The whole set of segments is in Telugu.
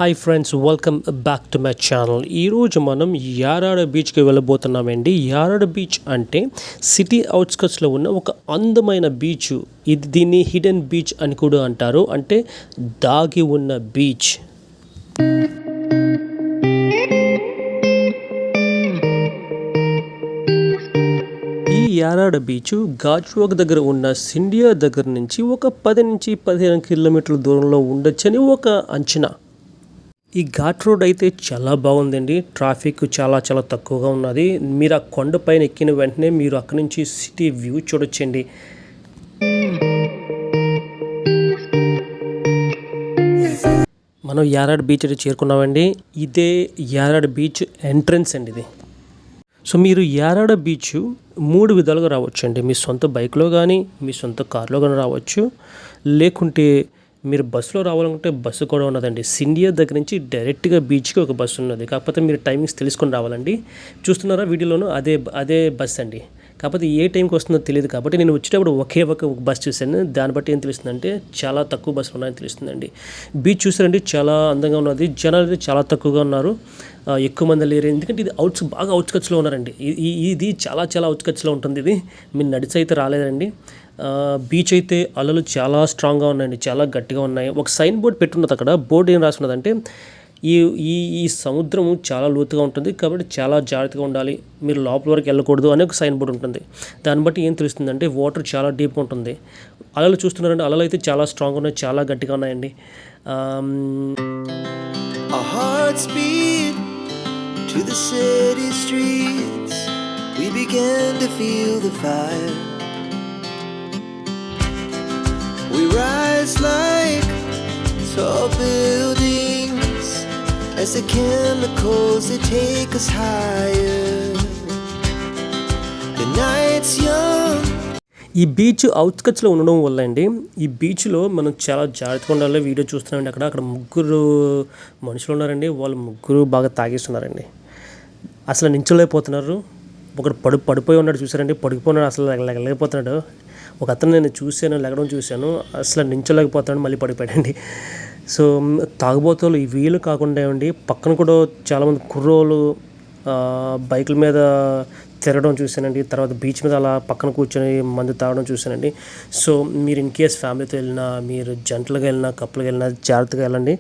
Hi friends, welcome back to my channel. ఈరోజు మనం యారాడ బీచ్కి వెళ్ళబోతున్నామండి. యారాడ బీచ్ అంటే సిటీ అవుట్స్కట్స్లో ఉన్న ఒక అందమైన బీచ్. దీన్ని హిడెన్ బీచ్ అని కూడా అంటారు, అంటే దాగి ఉన్న బీచ్. ఈ యారాడ బీచ్ గాజ్వాక్ దగ్గర ఉన్న సిండియా దగ్గర నుంచి ఒక 10 నుంచి 15 కిలోమీటర్ల దూరంలో ఉండొచ్చని ఒక అంచనా. ఈ ఘాట్ రోడ్ అయితే చాలా బాగుందండి. ట్రాఫిక్ చాలా తక్కువగా ఉన్నది. మీరు ఆ కొండ పైన ఎక్కిన వెంటనే మీరు అక్కడి నుంచి సిటీ వ్యూ చూడొచ్చండి. మనం యారాడ్ బీచ్ అయితే చేరుకున్నామండి. ఇదే యారాడ్ బీచ్ ఎంట్రన్స్ అండి ఇది. సో మీరు యారాడ బీచ్ 3 విధాలుగా రావచ్చు అండి. మీ సొంత బైక్లో కానీ, మీ సొంత కార్లో కానీ రావచ్చు. లేకుంటే మీరు బస్సులో రావాలనుకుంటే బస్సు కూడా ఉన్నదండి. సిండియా దగ్గర నుంచి డైరెక్ట్గా బీచ్కి ఒక బస్సు ఉన్నది. కాకపోతే మీరు టైమింగ్స్ తెలుసుకొని రావాలండి. చూస్తున్నారా వీడియోలోనూ అదే బస్ అండి. కాకపోతే ఏ టైంకి వస్తుందో తెలియదు. కాబట్టి నేను వచ్చేటప్పుడు ఒక బస్ చూశాను. దాన్ని బట్టి ఏం తెలుస్తుందంటే చాలా తక్కువ బస్సులు ఉన్నాయని తెలుస్తుందండి. బీచ్ చూసారండి, చాలా అందంగా ఉన్నది. జనాలు అయితే చాలా తక్కువగా ఉన్నారు, ఎక్కువ మంది లేరు. ఎందుకంటే ఇది బాగా అవుట్స్కట్స్లో ఉన్నారండి. ఇది చాలా అవుట్స్కట్స్లో ఉంటుంది. ఇది మీరు నడిచి అయితే రాలేదండి. బీచ్ అయితే అలలు చాలా స్ట్రాంగ్గా ఉన్నాయండి, చాలా గట్టిగా ఉన్నాయి. ఒక సైన్ బోర్డ్ పెట్టున్నది. అక్కడ బోర్డు ఏం రాసున్నదంటే ఈ సముద్రం చాలా లోతుగా ఉంటుంది, కాబట్టి చాలా జాగ్రత్తగా ఉండాలి, మీరు లోపల వరకు వెళ్ళకూడదు అనే ఒక సైన్ బోర్డు ఉంటుంది. దాన్ని బట్టి ఏం తెలుస్తుందంటే వాటర్ చాలా డీప్గా ఉంటుంది. అలలు చూస్తున్నారండి, అలలు అయితే చాలా స్ట్రాంగ్గా ఉన్నాయి, చాలా గట్టిగా ఉన్నాయండి. To the city streets, we began to feel the fire. We rise like tall buildings as the chemicals that take us higher. The night's young. ఈ బీచ్ అవుట్స్కట్స్లో ఉండడం వల్ల అండి, ఈ బీచ్లో మనం చాలా జాగ్రత్తగా ఉండాలి. వీడియో చూస్తున్నామండి, అక్కడ 3 మనుషులు ఉన్నారండి. వాళ్ళు 3 బాగా తాగేస్తున్నారండి. అసలు నించోలేకపోతున్నారు. ఒకడు పడిపోయి ఉన్నాడు చూసారండి, పడిపోయినాడు, అసలు లేకపోతున్నాడు. ఒక అతను నేను లెగడం చూశాను, అసలు నించోలేకపోతున్నాడు, మళ్ళీ పడిపోయాడండి. సో తాగుబోతులు ఈ వీళ్ళు కాకుండా అండి, పక్కన కూడా చాలామంది కుర్రోళ్ళు బైకుల మీద తిరగడం చూశానండి. తర్వాత బీచ్ మీద అలా పక్కన కూర్చొని మందు తాగడం చూశానండి. సో మీరు ఇన్ కేస్ ఫ్యామిలీతో వెళ్ళినా, మీరు జంటలుగా వెళ్ళినా, కప్పులుగా వెళ్ళినా జాగ్రత్తగా వెళ్ళండి.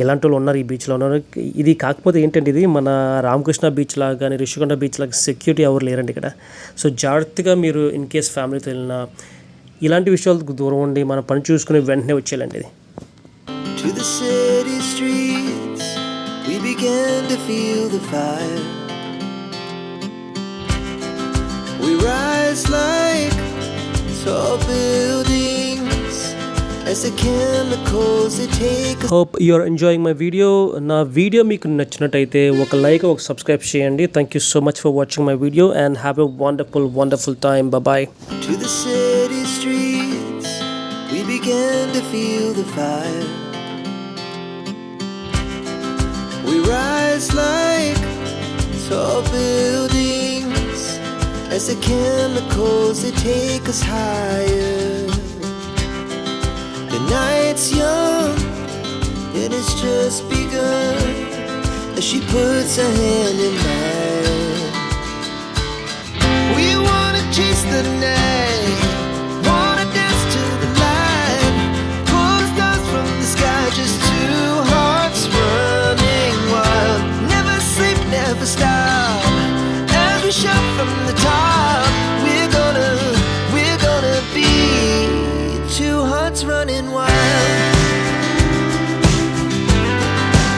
ఇలాంటి వాళ్ళు ఉన్నారు, ఈ బీచ్లో ఉన్నారు. ఇది కాకపోతే ఏంటంటే, ఇది మన రామకృష్ణ బీచ్ లాగా కానీ, రిషికొండ బీచ్ లాగా సెక్యూరిటీ ఎవరు లేరండి ఇక్కడ. సో జాగ్రత్తగా మీరు ఇన్ కేస్ ఫ్యామిలీతో వెళ్ళినా ఇలాంటి విషయాలకు దూరం ఉండి మన పని చూసుకుని వెంటనే వచ్చేయాలండి. ఇది To the city streets, we began to feel the fire. We rise like tall buildings as the chemicals that take us. Hope you are enjoying my video. నా వీడియో మీకు నచ్చినట్టయితే ఒక లైక్, ఒక సబ్స్క్రైబ్ చేయండి. Thank you so much for watching my video and have a wonderful time. Bye bye. To the city streets, we began to feel the fire. We rise like tall buildings as the chemicals that take us higher. The night's young and it's just begun as she puts her hand in mine. We wanna chase the night, wanna dance to the light, pull the stars from the sky, just 2 hearts running wild. Never sleep, never stop.